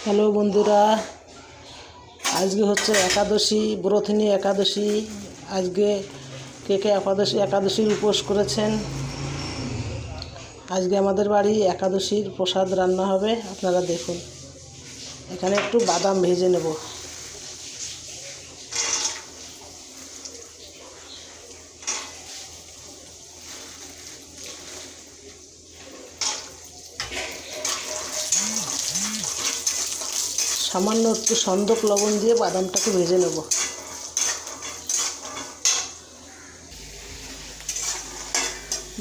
Hello বন্ধুরা, আজকে হচ্ছে একাদশী, ব্রতনী একাদশী। আজকে কে কে একাদশীর উপোস করেছেন? আজকে আমাদের বাড়ি একাদশীর প্রসাদ রান্না হবে। আপনারা দেখুন, এখানে একটু বাদাম ভেজে নেব। সামান্য একটু সন্দক লবণ দিয়ে বাদামটাকে ভেজে নেব।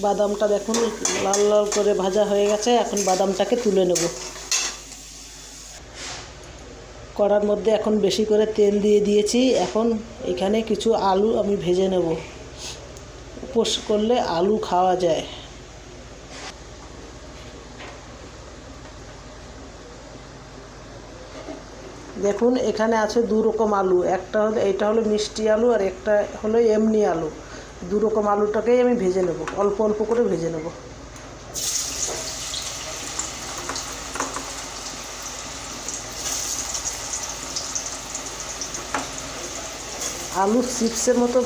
বাদামটা দেখুন লাল লাল করে ভাজা হয়ে গেছে। এখন বাদামটাকে তুলে নেব। কড়ার মধ্যে এখন বেশি করে তেল দিয়ে দিয়েছি। এখন এখানে কিছু আলু আমি ভেজে নেব। উপোস করলে আলু খাওয়া যায়। দেখুন, এখানে আছে দু রকম আলু। এটা হলো মিষ্টি আলু আর একটা হলো এমনি আলু। দু রকম আলুটাকেই আমি ভেজে নেব, অল্প অল্প করে ভেজে নেব। আলু চিপসের মতো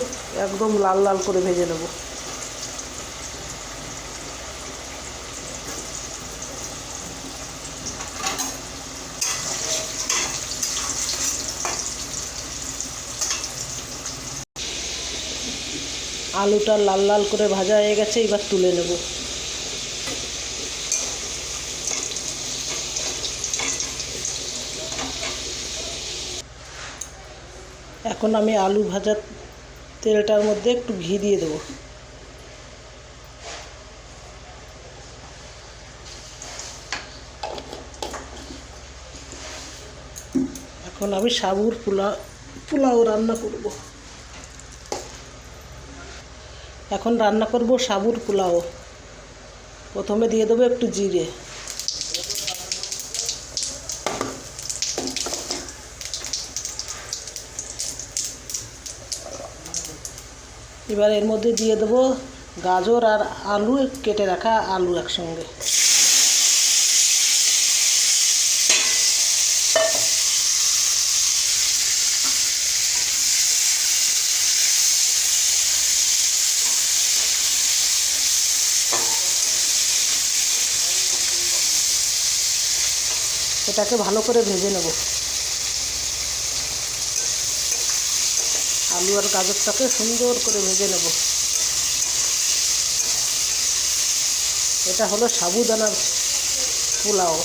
একদম লাল লাল করে ভেজে নেব। আলুটা লাল লাল করে ভাজা হয়ে গেছে, এবার তুলে নেব। এখন আমি আলু ভাজার তেলটার মধ্যে একটু ঘি দিয়ে দেবো। এখন আমি সাবুর পোলাও রান্না করব। এখন রান্না করব সাবুর পোলাও। প্রথমে দিয়ে দেবো একটু জিরে। এবার এর মধ্যে দিয়ে দেবো গাজর আর আলু, কেটে রাখা আলু একসঙ্গে। এটাকে ভালো করে ভেজে নেব। আলু আর গাজরটাকে সুন্দর করে ভেজে নেব। এটা হলো সাবুদানার পোলাও।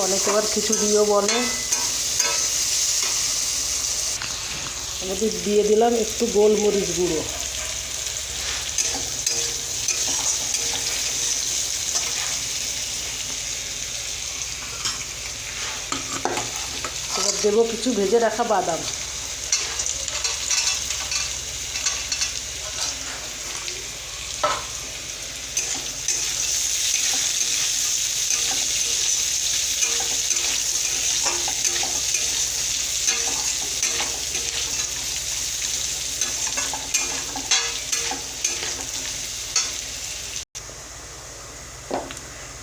অনেকে আবার খিচুড়িও বলে। আমাদের দিয়ে দিলাম একটু গোলমরিচ গুঁড়ো। এবার দেবো কিছু ভেজে রাখা বাদাম।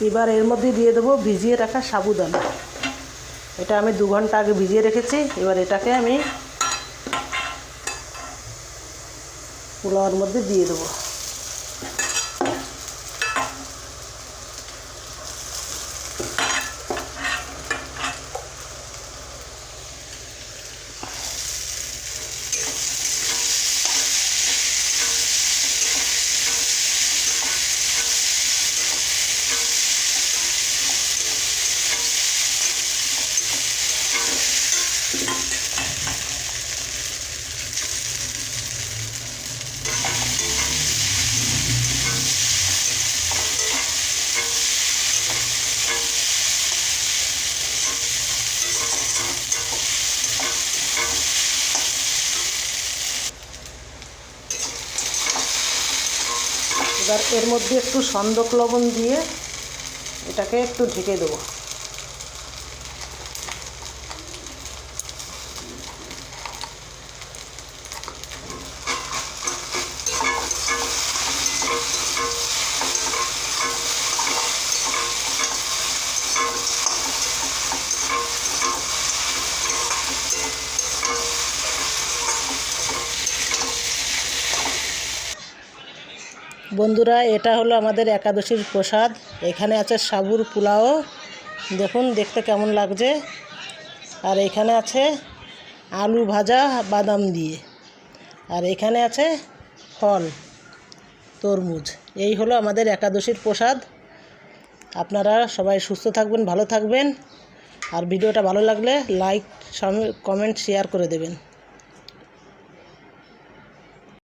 এবার এর মধ্যে দিয়ে দেবো ভিজিয়ে রাখা সাবুদানা। এটা আমি 2 ঘন্টা আগে ভিজিয়ে রেখেছি। এবার এটাকে আমি পোলাওর মধ্যে দিয়ে দেবো। এবার এর মধ্যে একটু সন্দক লবণ দিয়ে এটাকে একটু ঢেকে দেবো। বন্ধুরা, এটা হলো আমাদের একাদশীর প্রসাদ। এখানে আছে সাবুর পোলাও, দেখুন দেখতে কেমন লাগছে। আর এখানে আছে আলু ভাজা বাদাম দিয়ে। আর এখানে আছে ফল, তরমুজ। এই হলো আমাদের একাদশীর প্রসাদ। আপনারা সবাই সুস্থ থাকবেন, ভালো থাকবেন। আর ভিডিওটা ভালো লাগলে লাইক, কমেন্ট, শেয়ার করে দেবেন।